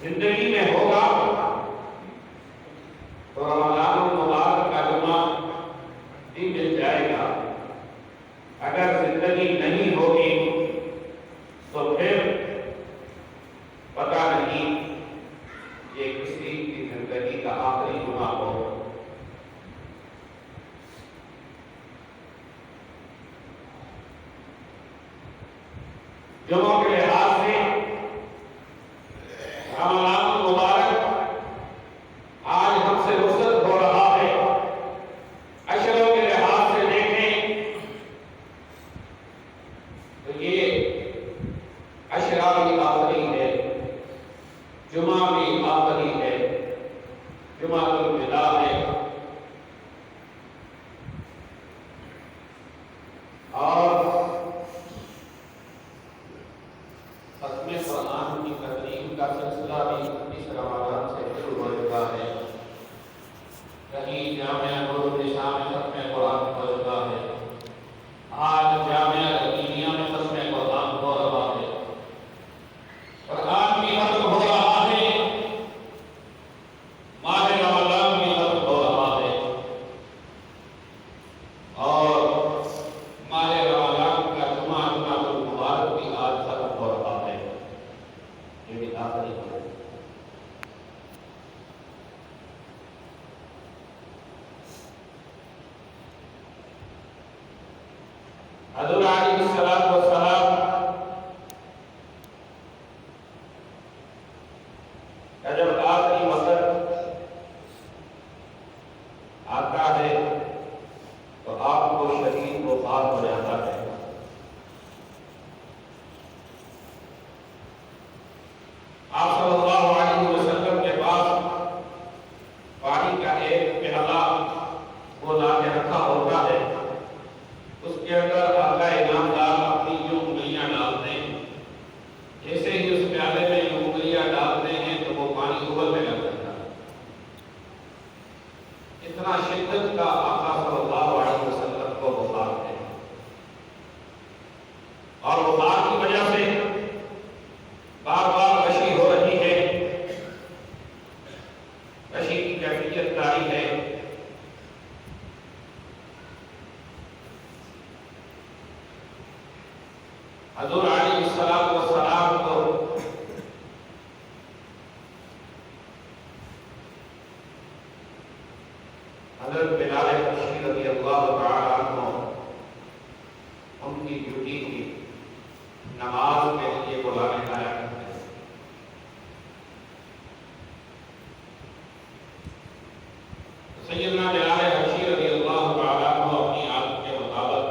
زندگی میں ہوگا تو رمضان المبارک کا جمعہ بھی مل جائے گا، اگر زندگی نہیں ہوگی تو پھر پتہ نہیں یہ کسی کی زندگی کا آخری جمعہ ہو۔ جمعوں کے لحاظ سے رمضان المبارک آج ہم سے رخصت ہو رہا ہے۔ اشروں کے لحاظ سے دیکھیں تو یہ اشرا بھی آخری ہے، جمعہ بھی آخری ہے، جمعہ الوداع ہے، اور ختم قرآن کی تقریب کا سلسلہ بھی اس رمضان سے شروع ہو چکا ہے۔ کہیں جامعہ نور النساء میں ختم قرآن ہو چکا ہے، آج جامعہ رحیمیہ میں ختم قرآن ہو رہا ہے، قرآن بھی ختم ہو رہا ہے، ماہ رمضان بھی ختم ہو رہا ہے، اور ماہ رمضان کا جمعہ المبارک بھی آج ختم ہو رہا ہے، یہ بھی آخری ہے۔ حضور علیہ السلام کا جب آخری وقت وہ شدید بخار ہو جاتا ہے۔ آپ صلی اللہ علیہ وسلم کے پاس پانی کا ایک پیالہ وہ لا کے رکھا ہوتا ہے، اس کے اندر آقا انعامدار اپنی یوں انگلیاں ڈالتے ہیں، جیسے ہی اس پیالے میں یوں انگلیاں ڈالتے ہیں تو وہ پانی ابلنے لگ جاتا ہے۔ اتنا شدت کا آقا صلی اللہ علیہ وسلم کو بخار ہے، اور بخار کی وجہ سے بار بار غشی ہو رہی ہے، غشی کی کیفیت طاری ہے۔ حضور علیہ السلام کو حضرت بلال حبشی رضی اللہ تعالیٰ عنہ ان کی ڈیوٹی تھی، نماز کے لیے بلانے لایا کرتے تھے۔ سیدنا بلال حبشی رضی اللہ تعالیٰ عنہ اپنی عادت کے مطابق،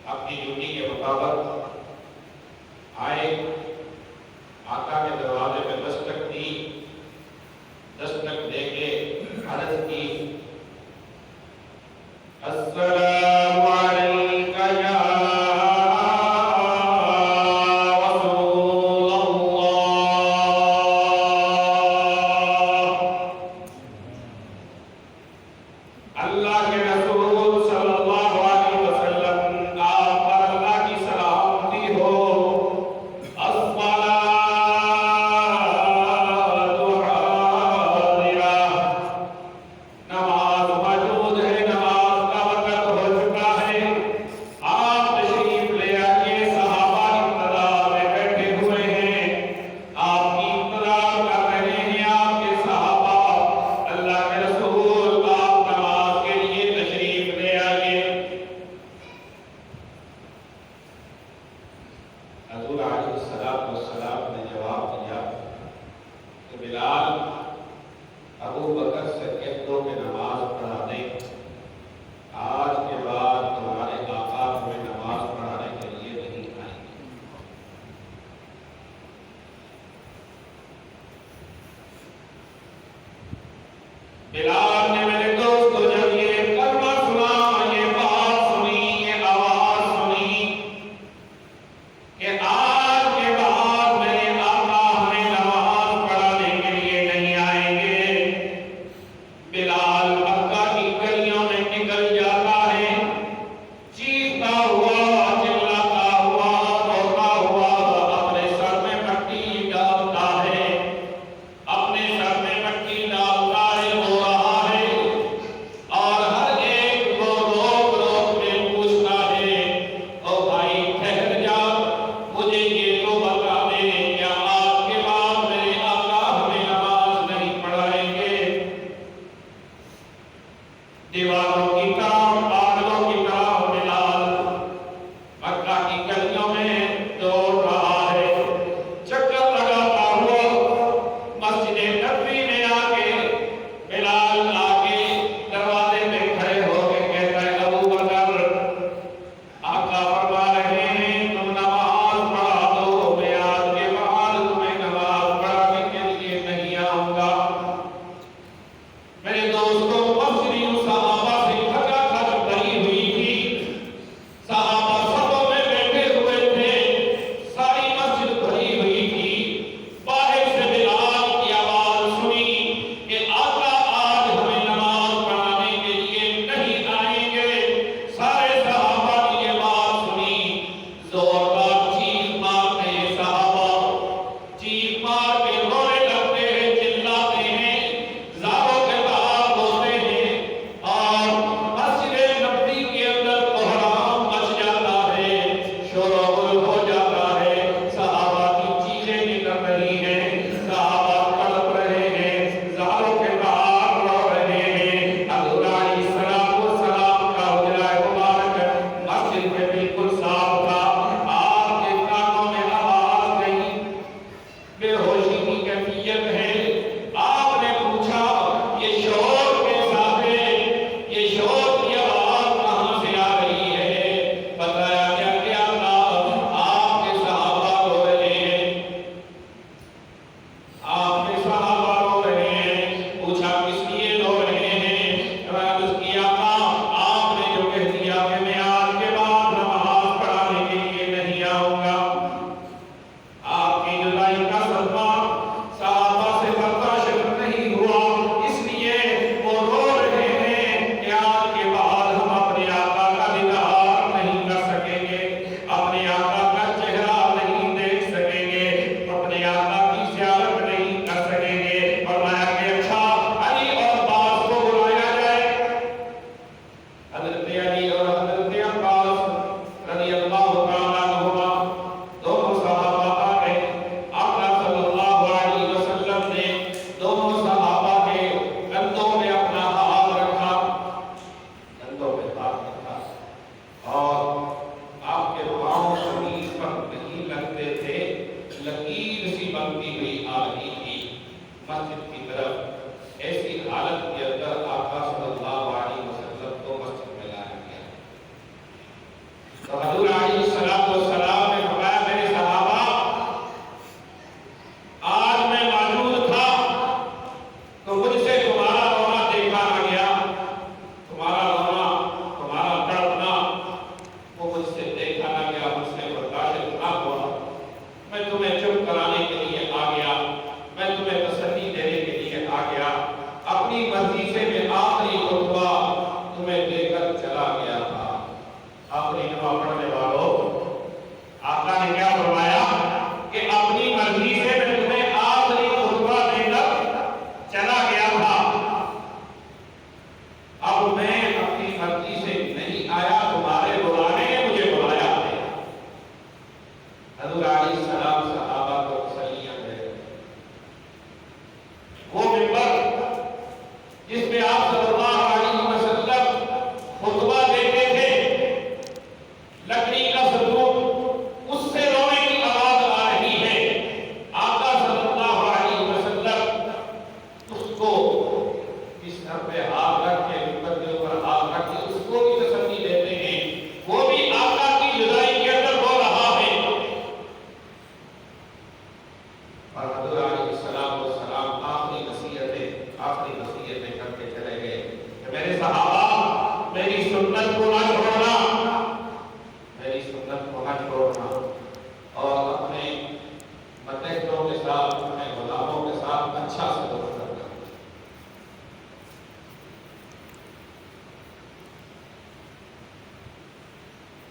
اپنی ڈیوٹی کے مطابق آئے، آقا کے دروازے میں دستک دی، دستک دے کے عرض کی، السلام علیکہ یا رسول اللہ۔ اللہ کے رسول صلی اللہ علیہ وسلم، آپ پر اللہ کی سلامتی ہو۔ نماز موجود ہے، نماز کا وقت ہو چکا ہے، آپ تشریف لے آئیے۔ صحابہ انتظار میں بیٹھے ہوئے ہیں، آپ کی انتظار کر رہے ہیں آپ کے صحابہ۔ اللہ کے رسول، آپ نماز کے لیے تشریف لے آئیے۔ حضور علیہ السلام نے جواب دیا کہ بلال، ابو بکر سے کہہ دو کہ نماز پڑھا دیں، آج کے بعد تمہارے آقا ہمیں نماز پڑھانے کے لیے نہیں آئیں گے۔ بلال نے میرے دوستو جب یہ کلمہ سنا، یہ بات سنی، یہ آواز سنی کہ آج کے بعد میرے آقا ہمیں نماز پڑھانے کے لیے نہیں آئیں گے، بلال مکہ کی گلیوں میں نکل جاتا ہے، چیختا ہوا، چلاتا ہوا، روتا ہوا، اپنے سر میں مٹی ڈالتا ہے، اپنے سر میں مٹی ڈالتا ہے، رو رہا ہے، اور ہر ایک کو روک روک کے پوچھتا ہے، او بھائی ٹھہر جا، مجھے یہ تو بتا دے، کیا آج کے بعد میرے آقا ہمیں نماز نہیں پڑھائیں گے؟ دیوانوں کی طرح، پاگلوں کی طرح بلال مکہ کی گلیوں میں دوڑ رہا ہے، چکر لگاتا ہوا مسجد نبوی میں آ کے بلال آ کے دروازے میں کھڑے ہو کے کہتا ہے، ابو بکر، آقا فرما رہے ہیں تم نماز پڑھا دو، میں آج کے بعد تمہیں نماز پڑھانے کے لیے نہیں آؤں گا۔ میرے دوستوں، مسجد صحابہ سے کھٹا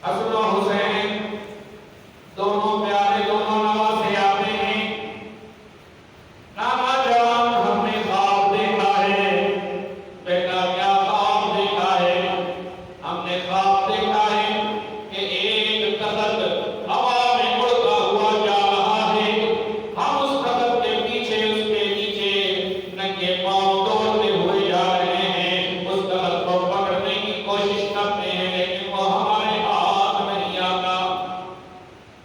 حسن و حسین دونوں پیارے دونوں نواسے آتے ہیں. نانا جان ہم نے خواب دیکھا ہے. بیٹا کیا خواب دیکھا ہے؟ ہم نے خواب دیکھا ہے کہ ایک تخت ہوا میں اڑتا ہوا جا رہا ہے. ہم اس تخت کے پیچھے اس کے نیچے ننگے پاؤں دوڑتے ہوئے جا رہے ہیں. اس تخت کو پکڑنے کی کوشش کرتے ہیں لیکن وہ ہمارے ہاتھ نہیں آتا.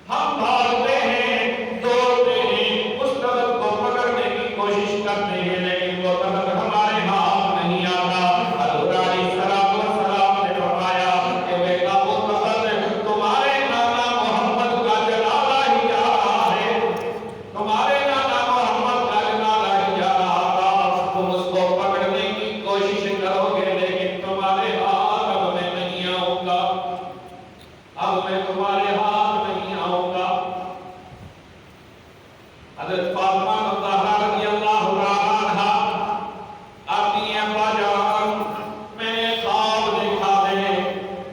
ہم بھاگتے ہیں دوڑتے ہیں اس تخت کو پکڑنے کی کوشش کرتے ہیں لیکن وہ تخت ہمارے ہاتھ نہیں آتا. حضور علیہ السلام نے فرمایا کہ بیٹا وہ تخت تمہارے نانا محمد کا جنازہ ہی جا رہا ہے. تمہارے نانا محمد کا جنازہ ہی جا رہا تھا. تم اس کو پکڑنے کی کوشش کرو گے لیکن تمہارے ہاتھ اب میں نہیں آؤں گا. اب میں تمہارے ہاتھ نہیں آؤں گا. حضرت فاطمہ الزہرا رضی اللہ عنہا آتی ہیں ابا جان میں نے خواب دیکھا ہے.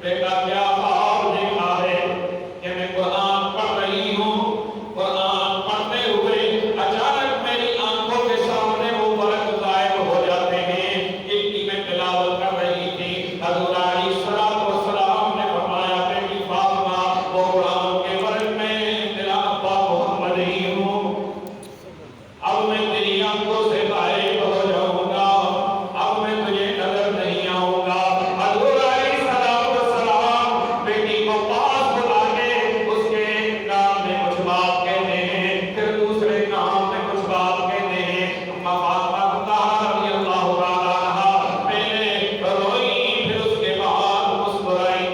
بیٹا کیا خواب دیکھا ہے؟ کہ میں قرآن پڑھ رہی ہوں. قرآن پڑھتے ہوئے اچانک میری آنکھوں کے سامنے وہ برق غائب ہو جاتے ہیں جن کی میں تلاوت کر رہی تھی. حضور علیہ السلام نے فرمایا بیٹی فاطمہ وہ قرآن کے برق میں تیرا ابا محمد ہی ہوں. اب میں تیری آنکھوں سے غائب ہو جاؤں گا. اب میں تجھے نظر نہیں آؤں گا. حضور علیہ السلام بیٹی کو پاس بلا کے اس کے ایک کام میں کچھ بات کہتے ہیں پھر دوسرے کام میں کچھ بات کہتے ہیں. فاطمہ الزہرا رضی اللہ عنہا پہلے روئی پھر اس کے بعد مسکرائی.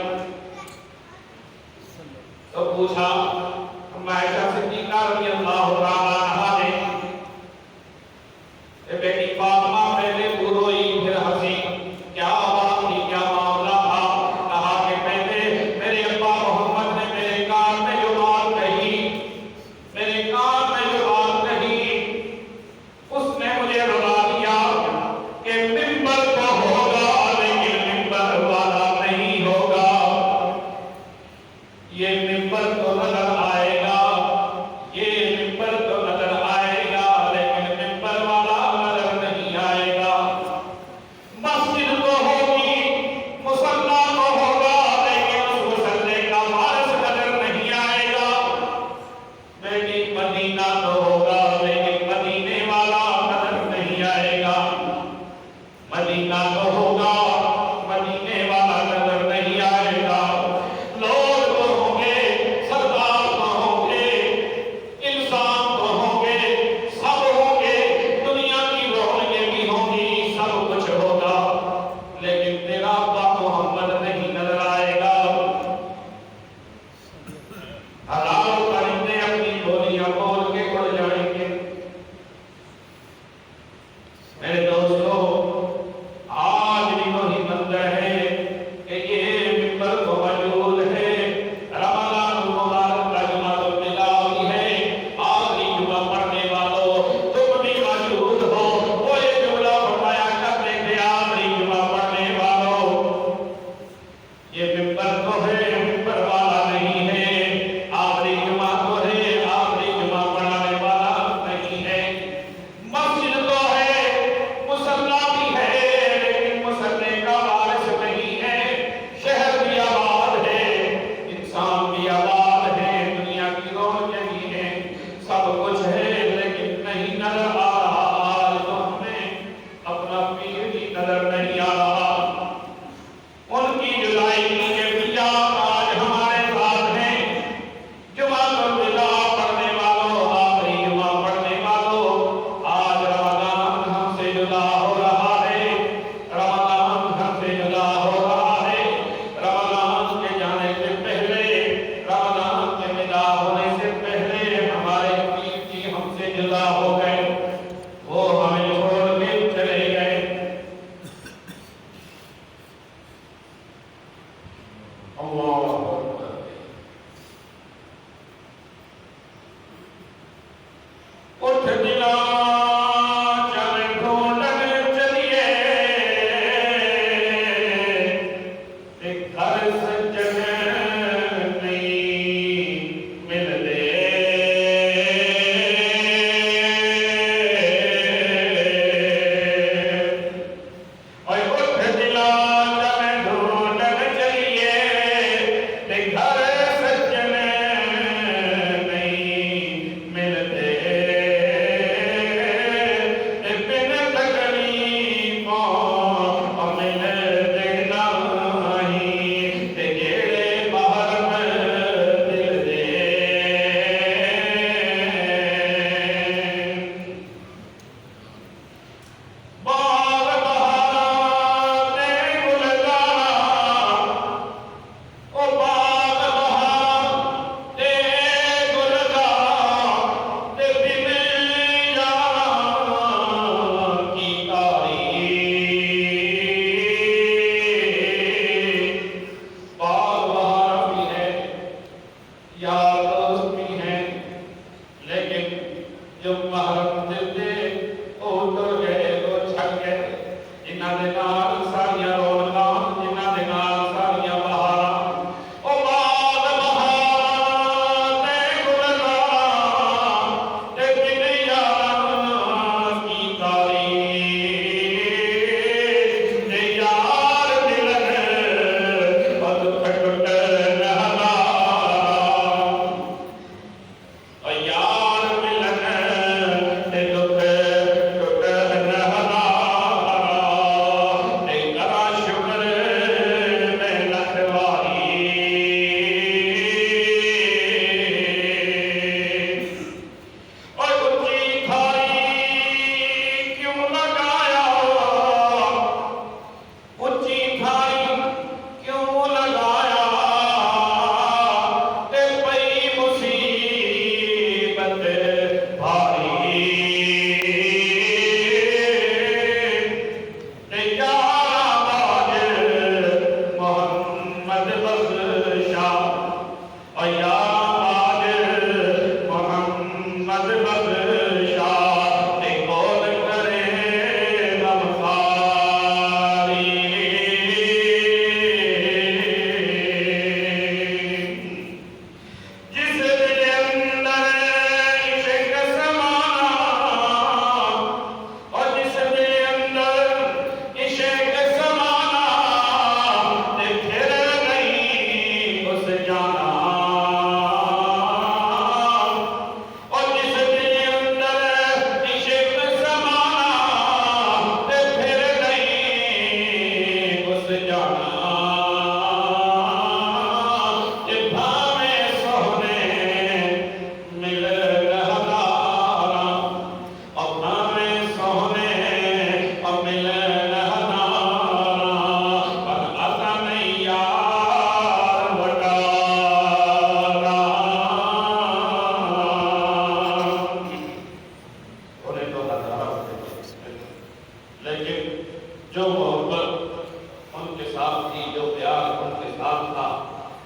تو پوچھا عائشہ صدیقہ رضی اللہ عنہا نے کہ بیٹی فاطمہ پہلے تو روئی پھر ہنسی. کیا بات تھی؟ کیا معاملہ تھا؟ کہا کہ پہلے میرے ابا محمد نے میرے کان میں جو بات کہی میرے کان میں جو بات کہی اس نے مجھے رلا دیا کہ ممبر تو ہوگا لیکن ممبر والا نہیں ہوگا. یہ ممبر تو نظر آئے گا یہ ممبر تو نظر آئے گا لیکن ممبر والا نظر نہیں آئے گا. مسجد تو ہوگی مصلی تو ہوگا لیکن اس مصلی کا وارث نظر نہیں آئے گا. بیٹی مدینہ تو ہوگا لیکن مدینے والا نظر نہیں آئے گا. مدینہ تو ہوگا مدینے والا نظر نہیں آئے گا. لوگ تو ہوں گے سردار تو ہوں گے انسان تو ہوں گے سب ہوں گے دنیا کی رونقیں بھی ہوں گی سب کچھ ہوگا لیکن تیرا ابا محمد نہیں نظر آئے گا. ہزاروں پرندے اپنی بولیاں بول کے اڑ جائیں گے. میرے دوستو آج بھی وہی منظر ہے کہ یہ ممبر تو موجود ہے. رمضان المبارک کا جمعہ الوداع ہے. آخری جمعہ پڑھنے والوں تم بھی موجود ہو. وہ یہ جملہ فرمایا کرتے تھے آخری جمعہ پڑھنے والوں یہ ممبر تو ہے ممبر والا نہیں ہے. آخری جمعہ تو ہے آخری جمعہ پڑھانے والا نہیں ہے. مسجد تو ہے مصلی بھی ہے لیکن مصلی کا وارث نہیں ہے. شہر بھی آباد ہے انسان بھی آباد ہے دنیا کی رونقیں بھی ہیں سب کچھ ہے لیکن نہیں نظر آ رہا. آج تو ہمیں اپنا پیر بھی نظر نہیں آ رہا. ان کی جدائی کی نتیجہ آج ہمارے ساتھ ہیں. جمعہ الوداع پڑھنے والوں آخری جمعہ پڑھنے والوں آج رمضان ہم سے جدا ہو رہا ہے. رمضان ہم سے جدا ہو رہا ہے. رمضان کے جانے سے پہلے رمضان کے ودا ہونے سے پہلے ہمارے پیر جی ہم سے جدا ہو گئے. وہ ہمیں چھوڑ کے چلے گئے. اللہ اکبر. اٹھ دلا چل ڈھونڈن چلیے ایک گھر سجن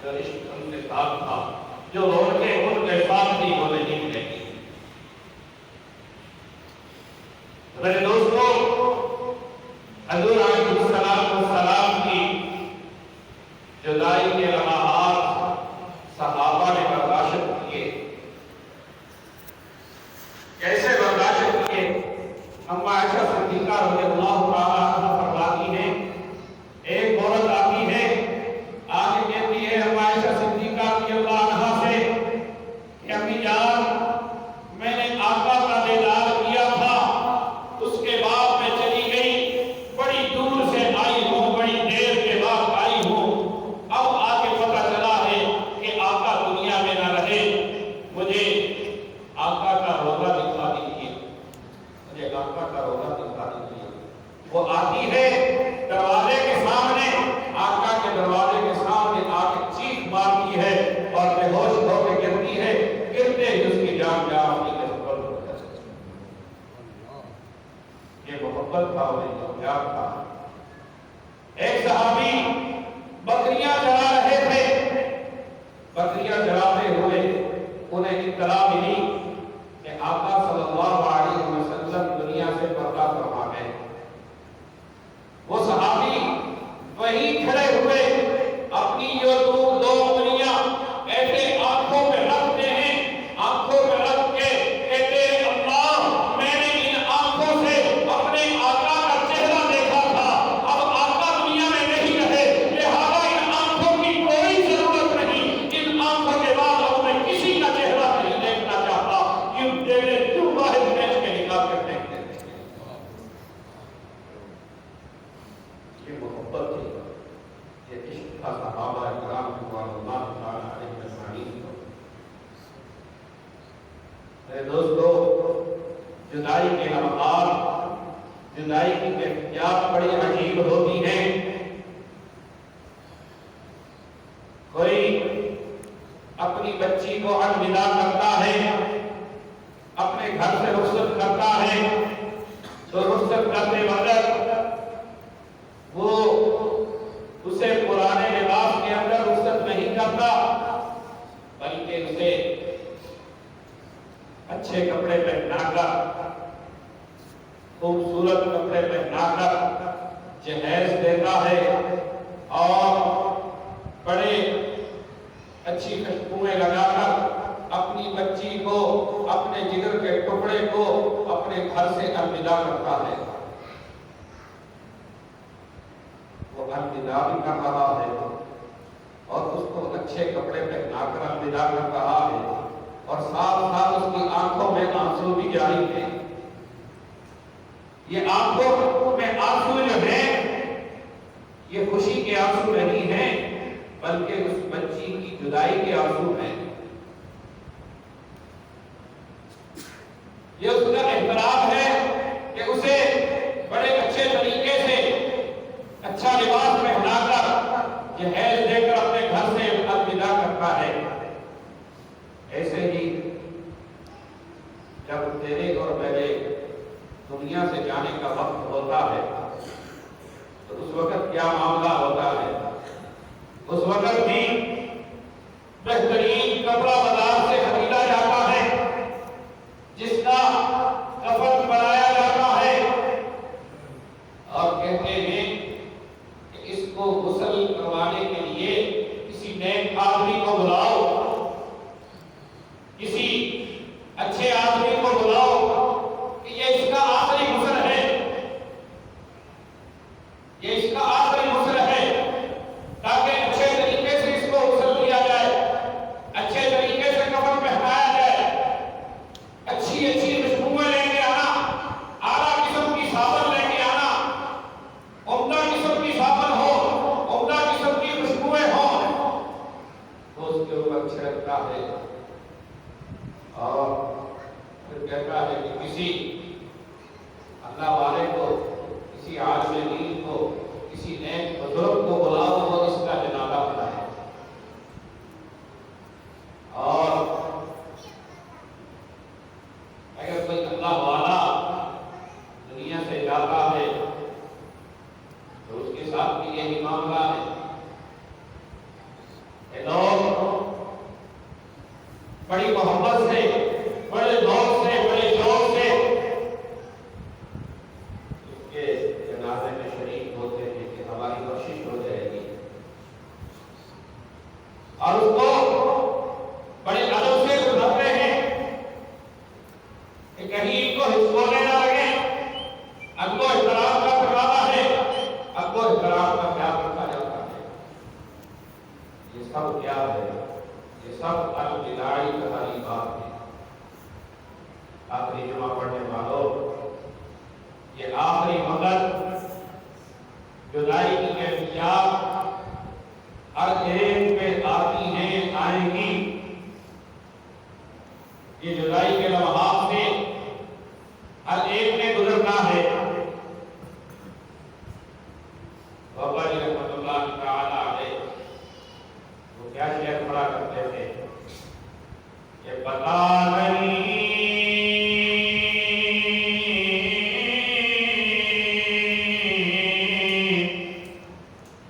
جو عشق ان کے ساتھ تھا، جو رونقیں ان کے ساتھ تھی، وہ نہیں ملے گی۔ میرے دوستوں، حضور علیہ السلام کی جدائی کے لمحات صحابہ نے برداشت کیے۔ کیسے برداشت کیے؟ اما عائشہ صدیقہ رضی اللہ تعالیٰ عنہا فرماتی ہیں، ایک عورت آتی ہے، آگے کہتی ہے اما عائشہ صدیقہ رضی اللہ عنہا سے کہ امی جان، میں نے آقا کا دیدار کیا تھا، اس کے بعد میں چلی گئی، بڑی دور سے آئی ہوں، بڑی دیر کے بعد آئی ہوں، اب آگے پتہ چلا ہے کہ آقا دنیا میں نہ رہے، مجھے آقا کا روضہ دکھا دیجیے، مجھے آقا کا روضہ دکھا دیجیے۔ وہ آتی ہے دروازے کے سامنے، آقا کے دروازے کے سامنے آ کے چیخ مارتی ہے اور بے ہوش ہو کے گرتی ہے، گرتے ہی اس کی جان اپنی کے سپرد ہو جاتی ہے۔ یہ محبت تھا اور یہ پیار تھا۔ ایک صحابی بکریاں چرا رہے تھے، بکریاں چراتے ہوئے انہیں اطلاع ملی کہ آقا صلی اللہ علیہ وسلم دنیا سے پردہ فرما گئے۔ وہ صحابی وہیں کھڑے ہوئے اپنی جو دو انگلیاں ایسے آنکھوں پہ رکھتے ہیں، آنکھوں پہ رکھ کے کہتے ہیں اللہ، میں نے ان آنکھوں سے اپنے آقا کا چہرہ دیکھا تھا، اب آقا دنیا میں نہیں رہے، لہذا ان آنکھوں کی کوئی ضرورت نہیں، ان آنکھوں کے بعد اب میں کسی کا چہرہ نہیں دیکھنا چاہتا، یہ تیرے کیوں واحد بیچ کے نکال کر دیکھتے ہیں۔ یہ محبت تھی، یہ عشق تھا صحابہ کرام رضوان اللہ تعالیٰ علیہ اجمعین کو۔ میرے دوستو، جدائی کے لمحات، جدائی کی کیفیات بڑی عجیب ہوتی ہیں۔ کوئی اپنی بچی کو الوداع کرتا ہے، اپنے گھر سے رخصت کرتا ہے، تو رخصت کرتے وقت وہ اسے پرانے لباس کے اندر رخصت نہیں کرتا، بلکہ اسے اچھے کپڑے پہنا کر، خوبصورت کپڑے پہنا کر جہیز دیتا ہے اور بڑے اچھی خوشبوئیں لگا کر اپنی بچی کو، اپنے جگر کے ٹکڑے کو اپنے گھر سے الوداع کرتا ہے۔ وہ الوداع بھی کر رہا ہے اور اس کو اچھے کپڑے پہنا کر الوداع کر رہا ہے، اور ساتھ ساتھ اس کی آنکھوں میں آنسو بھی جاری ہیں۔ یہ آنکھوں میں آنسو جو ہیں، یہ خوشی کے آنسو نہیں ہیں، بلکہ اس بچی کی جدائی کے آنسو ہیں۔ یہ اس کا احترام ہے کہ اسے بڑے اچھے طریقے سے اچھا لباس پہنا کر جہیز دے کر اپنے گھر سے الوداع کرتا ہے۔ ایسے ہی جب تیرے اور میرے دنیا سے جانے کا وقت ہوتا ہے تو اس وقت کیا معاملہ ہوتا ہے؟ اس وقت بھی بہترین کپڑا بازار سے خریدا جاتا ہے، جس کا کفن بنایا جاتا ہے، اور کہتے ہیں کہ اس کو غسل کروانے کے لیے کسی نیک آدمی کو بلاؤ، کسی اچھے آدمی کو بلاؤ کہ یہ اس کا آخری غسل ہے، یہ اس کا آخری غسل ہے، تاکہ اچھے طریقے سے اس کو غسل دیا جائے، اچھے طریقے سے کفن پہنایا جائے، اچھی اچھی خوشبوئیں لے کے آنا، اعلیٰ قسم کی صابن لے کے آنا، عمدہ قسم کی صابن ہو، عمدہ قسم کی خوشبوئیں ہوں، لوگ بڑی محبت سے، بڑے ذوق سے، بڑے شوق سے اس کے جنازے میں شریک ہوتے ہیں کہ ہماری بخشش ہو جائے گی، اور اس کو بڑے ادب سے گزارتے ہیں کہ کہیں ان کو ہچکونے نہ لگے، اب کو احترام کا تقاضا ہے، اب کو احترام کا خیال رکھا جاتا ہے۔ یہ سب کیا ہے؟ یہ سب الوداعی تقریبات ہیں۔ آخری جمعہ پڑھنے والوں، یہ آخری وقت جدائی کی کیفیات ہر ایک پہ آتی ہیں، آئیں گی۔ یہ جدائی کے لمحات سے ہر ایک نے گزرنا ہے۔ بابا جی رحمۃ اللہ تعالی علیہ وہ کیا شعر پڑھا کرتے تھے کہ پتہ نہیں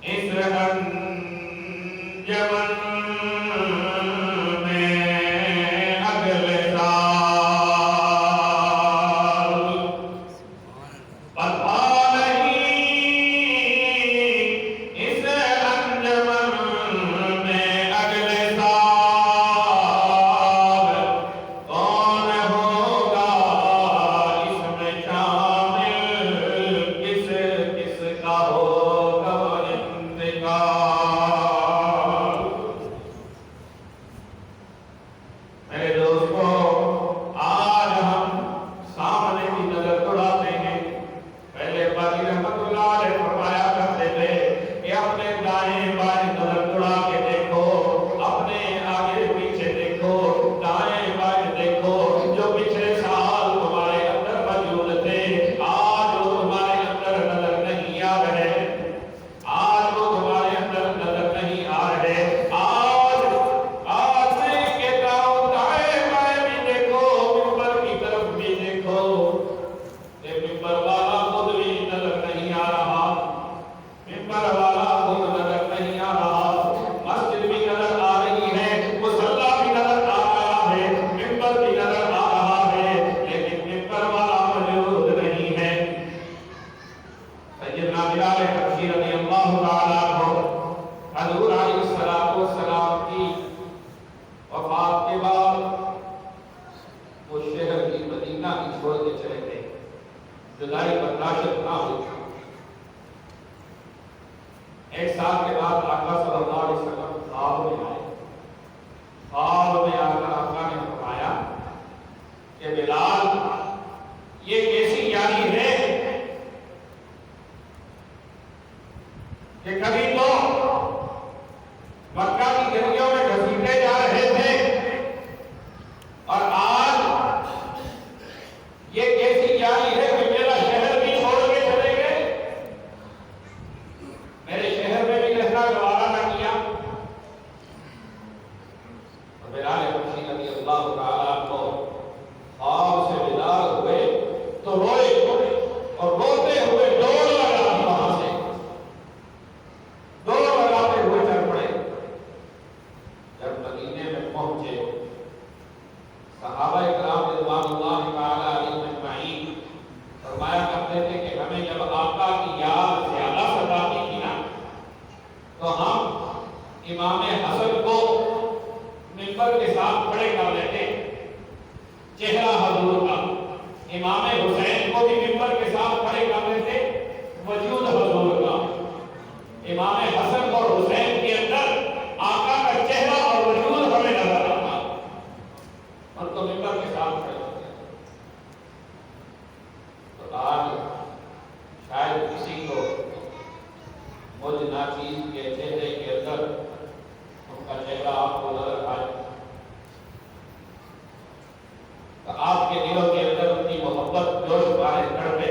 اس انجمن جدائی برداشت نہ ہوئی۔ ایک سال کے بعد آقا صلی اللہ علیہ وسلم خواب میں آئے۔ خواب میں آ کر آقا نے فرمایا کہ بلال یہ کیسی یاری ہے کہ کبھی تو مکہ کی گلیوں میں گھسیٹے جا رہے تھے اور آج یہ کیسی یاری ہے کہ میرا شہر بھی چھوڑ کے چلے گئے، میرے شہر میں بھی رہنا گوارا نہ کیا۔ اور بلال حبشی رضی اللہ تعالیٰ کو خواب سے بیدار ہوئے تو روئے اور روتے ہوئے دوڑ لگا وہاں سے، دوڑ لگاتے ہوئے چل پڑے۔ جب مدینے میں پہنچے صحابہ کرام رضوان اللہ تعالیٰ علیہم اجمعین فرمایا کرتے تھے کہ ہمیں جب آقا کی یاد زیادہ ستاتی تھی نا تو ہم امام حسن کو منبر کے ساتھ کھڑے کر لیتے، چہرہ حضور کا، امام حسین کو بھی منبر کے ساتھ کھڑے کر لیتے، وجود حضور کا۔ امام حسن اور حسین کے اندر آقا کا چہرہ اور وجود ہمیں نظر آتا اور تو منبر کے ساتھ کھڑے ہوتے ہیں۔ تو آج شاید کسی کو مجھ ناچیز کے چہرے کے اندر ان کا چہرہ آپ کو نظر آئے، تو آپ کے دلوں کے اندر ان کی محبت جوش مارے تڑپے۔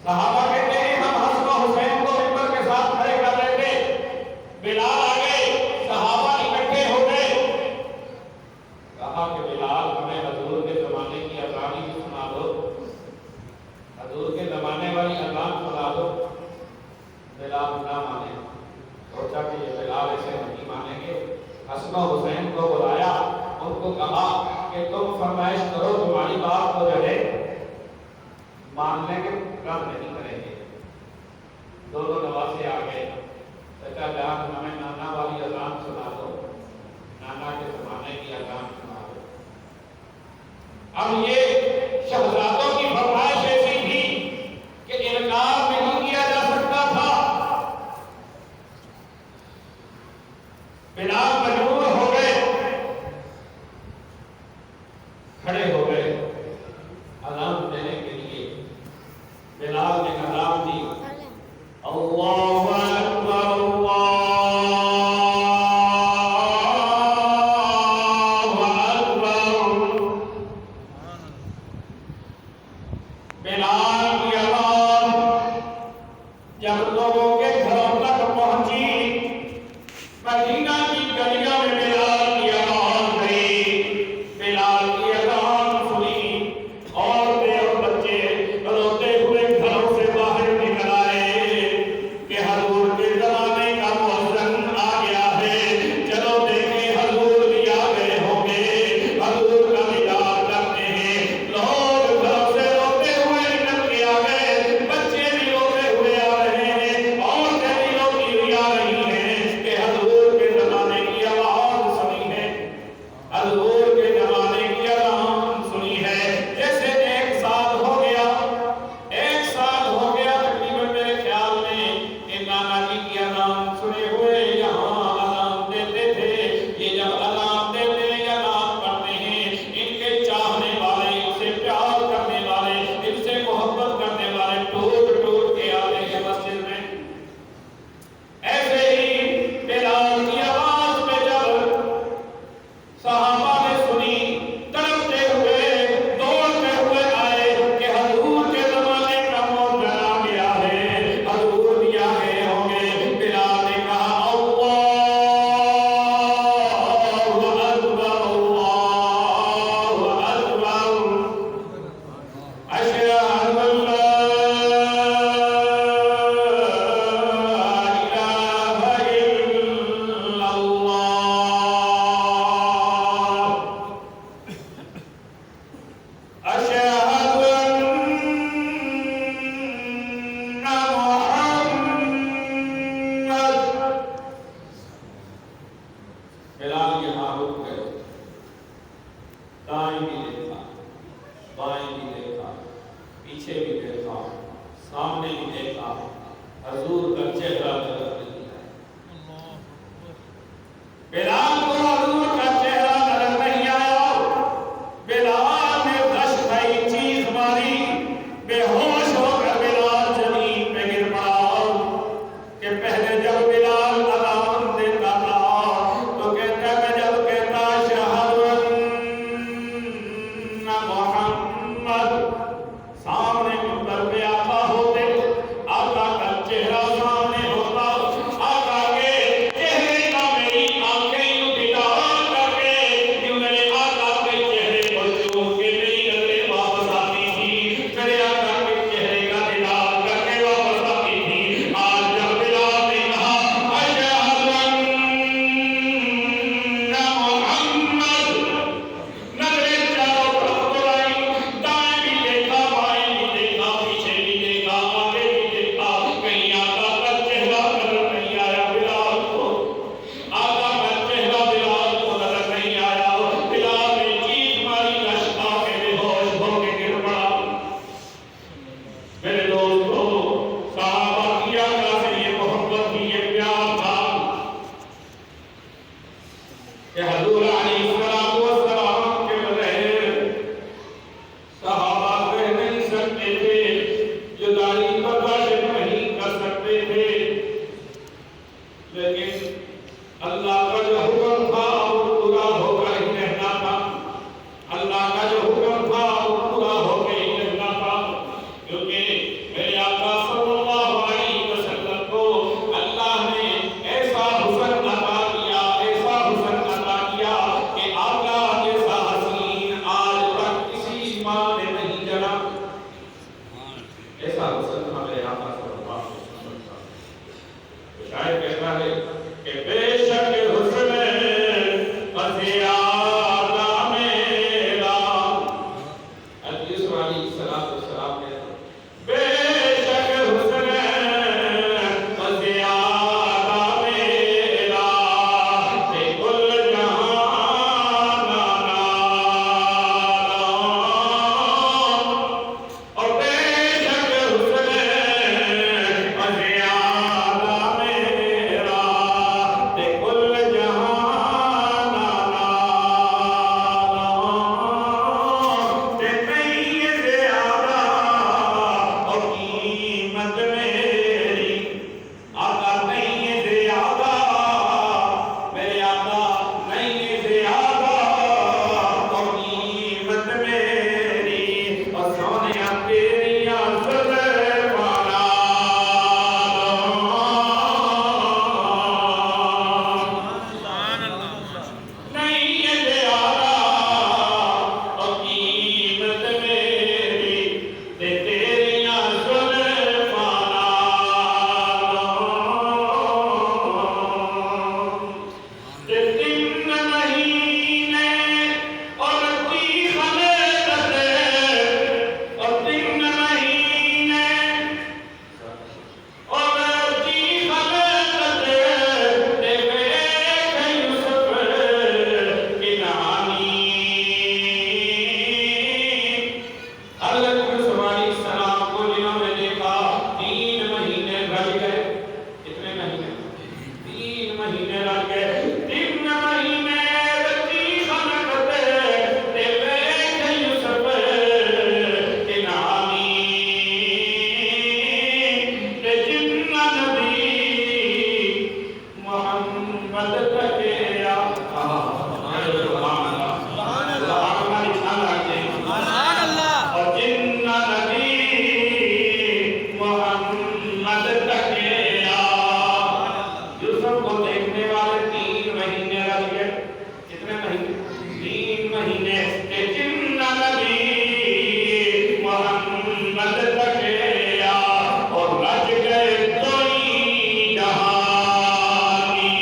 صحابہ کہتے ہیں ہم حسن و حسین کو منبر کے ساتھ کھڑے کر لیتے، بلال آ گئے، صحابہ اکٹھے ہو گئے، کہا کہ بلال ہمیں حضور کے زمانے کی اذان بھی سنا دو، حضور کے زمانے والی اذان سنا دو۔ بلال نہ مانے، سوچا کہ یہ بلال اسے نہیں مانیں گے. حسن و حسین کو بلایا, ان کو کہا کہ تم فرمائش کرو, تمہاری بات کو جو ہے مان لیں گے, رد نہیں کریں گے. دونوں نواسے آ گئے. چچا جان ہمیں نانا والی اذان سنا دو, نانا کے زمانے کی اذان سنا دو. اب یہ شہزادوں کی فرمائش ایسی تھی کہ انکار نہیں کیا جا سکتا تھا. بلال مجبور ہو گئے, کھڑے ہو گئے اذان دینے کے لیے. بلال نے اذان دی, اللہ اکبر اللہ اکبر. تو شاعر کہتا ہے کہ بے شک حسن زیادہ میرا، حضرت یوسف علیہ السلام کہتے ہیں بے شک حسن زیادہ میرا، تے کل جہان نالا، اور بے شک حسن زیادہ میرا، تے کل جہان نالا، تے نہیں زیادہ اور قیمت میری، آقا نہیں زیادہ، میرے آقا نہیں زیادہ اور قیمت میری، اور سونیا تیریاں زلفاں نہیں زیادہ اور قیمت میری، تے تیریاں زلفاں تے 3 مہینے اور 30 خلقت، اور 3 مہینے اور 30 خلقت، تے ویکھ یوسف کنعانی، حضرت یوسف علیہ السلام کو جنہوں نے دیکھا 3 مہینے رہ گئے، کتنے مہینے؟ 3 مہینے رہ گئے، 3 مہینے 30 خلقت، تے ویکھ یوسف کنعانی، تے جنہ نبی محمد تکیا، سبحان اللہ، اور جنہ نبی محمد تکیا، یوسف کو دیکھنے والے 3 مہینے رہ گئے، کتنے مہینے؟ 3 مہینے، کہ جنہ نبی محمد تکیا، اور رج گئے دوئی جہانی،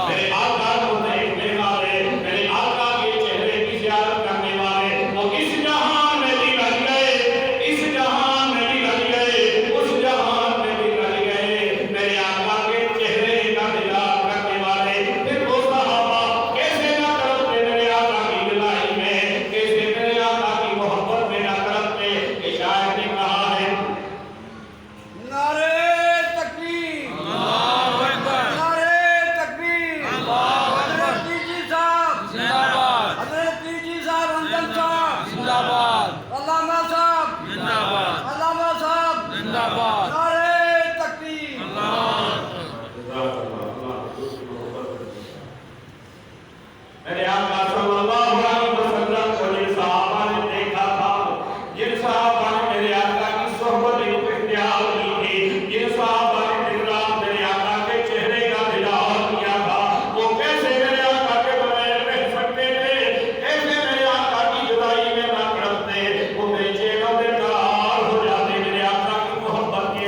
میرے آقا کو دیکھنے والے، میرے آقا کے چہرے کی زیارت کرنے والے، وہ اس جہان میں بھی رہ گئے، اس جہان میں بھی رہ گئے، اس جہان میں بھی رہ گئے، میرے آقا کے چہرے کا دیدار کرنے والے، پھر وہ صحابہ کیسے نہ کرتے میرے آقا کی جدائی میں، کیسے میرے آقا کی محبت میں نہ کرتے، کہ شاعر نے کہا ہے نعرہ تکبیر، نعرہ تکبیر، حضرت تیجی صاحب زندہ باد، حضرت تیجی صاحب حنظل صاحب زندہ باد، علامہ صاحب زندہ باد، علامہ صاحب زندہ باد، نعرہ تکبیر، میرے آقا صلی اللہ علیہ وسلم کو جن صحابہ نے دیکھا تھا، جن صحابہ نے میرے آقا کی صحبت اختیار کی تھی، جن صحابہ نے دن رات میرے آقا کے چہرے کا دیدار کیا تھا، وہ کیسے میرے آقا کے بغیر رہ سکتے تھے، کیسے میرے آقا کی جدائی میں نہ کرتے، وہ بے چین و بیقرار ہو جاتے میرے آقا کی محبت کے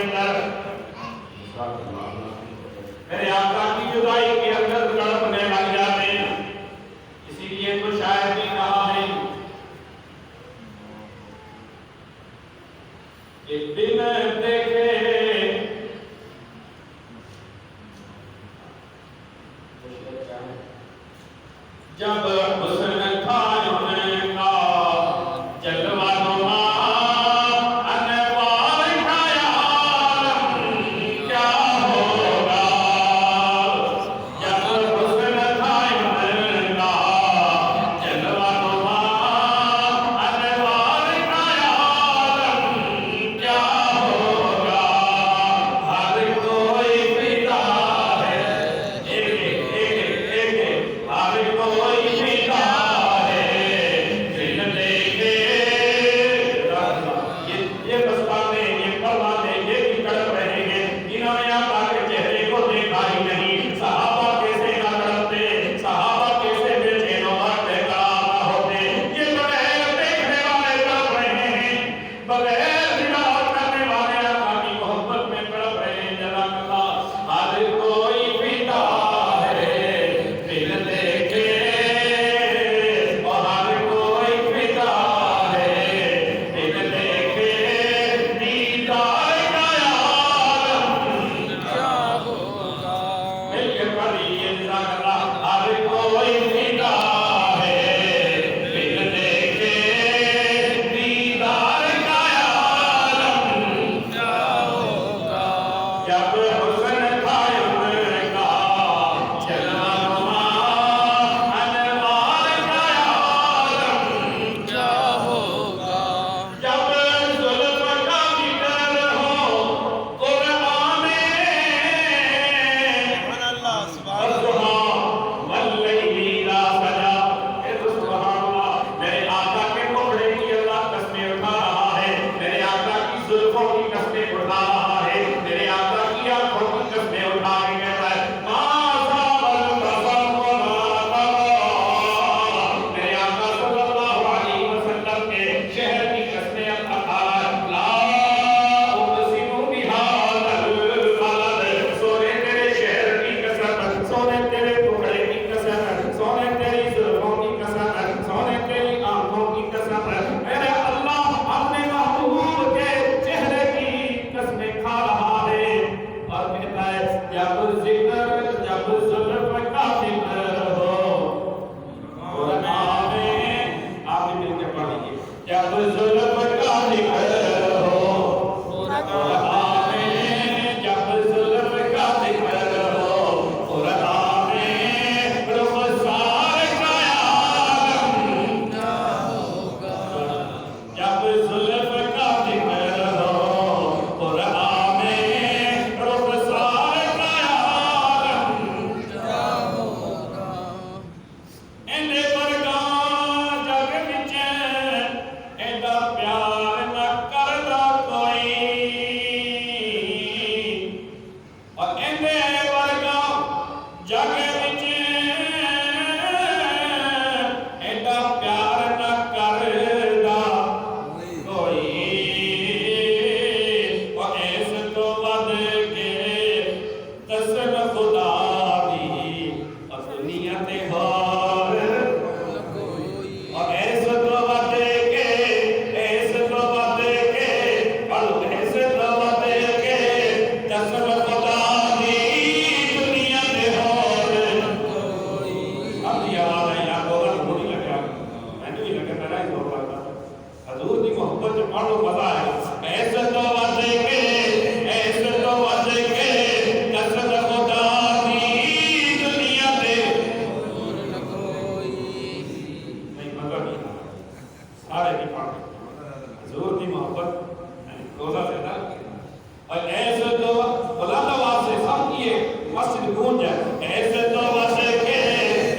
اور ایسے تو بلند آواز سے سب کی مسجد گونج جائے ایسے تو واسے کے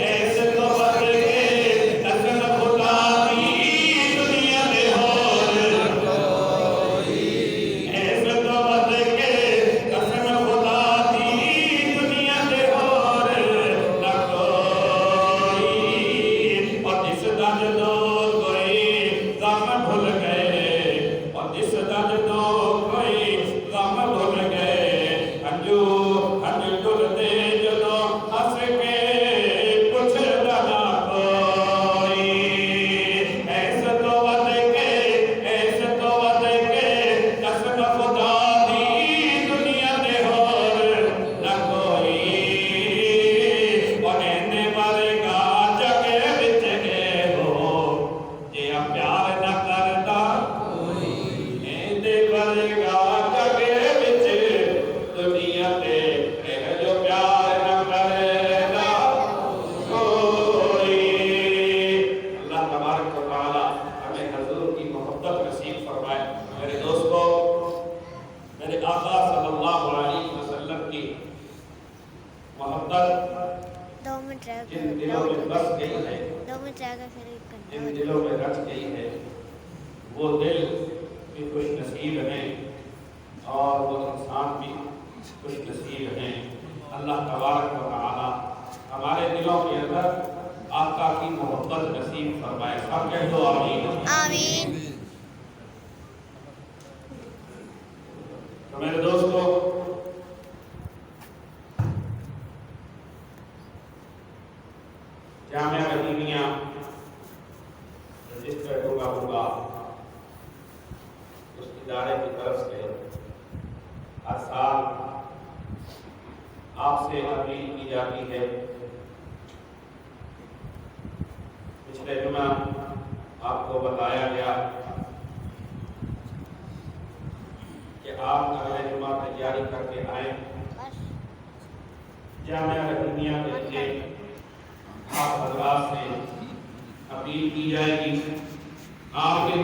ایسے تو واسے کے قسم خدا دی دنیا دے ہور ایسے تو واسے کے قسم خدا دی دنیا دے ہور نہ کوئی اور اس دا جدو کوئی زخم بھول گئے اور اس دا جدو کوئی زخم بھول گئے ہنجو ڈل دے جدو ہنس کے پوچھدا نہ کوئی ایسے تو ود کے قسم خدا دی دنیا دے ہور نہ کوئی اور اینے مرے گا جگے وچ گئے ہو جے پیار نہ کردا کوئی اینے مرے گا جگے وچ دنیا تے جو پیار نہ کرے گا کوئی اللہ تبارک و تعالی ہمیں حضور کی محبت نصیب فرمائے میرے دوستو میرے آقا صلی اللہ علیہ وسلم کی محبت 2 منٹ رہ جن دلوں میں بس گئی ہے 2 منٹ رہ گئے پھر ایک جن گھنٹہ دلوں میں رچ گئی ہے وہ دل بھی خوش نصیب ہیں اور وہ انسان بھی خوش نصیب ہیں اللہ تبارک و تعالی ہمارے دلوں کے اندر آقا کی محبت نصیب فرمائے سب کہہ دو آمین آمین تو میرے دوستو جامعہ رحیمیہ رجسٹر ہوگا اس ادارے کی طرف سے ہر سال آپ سے اپیل کی جاتی ہے پچھلے جمعہ آپ کو بتایا گیا کہ آپ اگلے جمعہ تیاری کر کے آئیں جامعہ رحیمیہ کے لیے آپ حضرات سے اپیل کی جائے گی آپ کے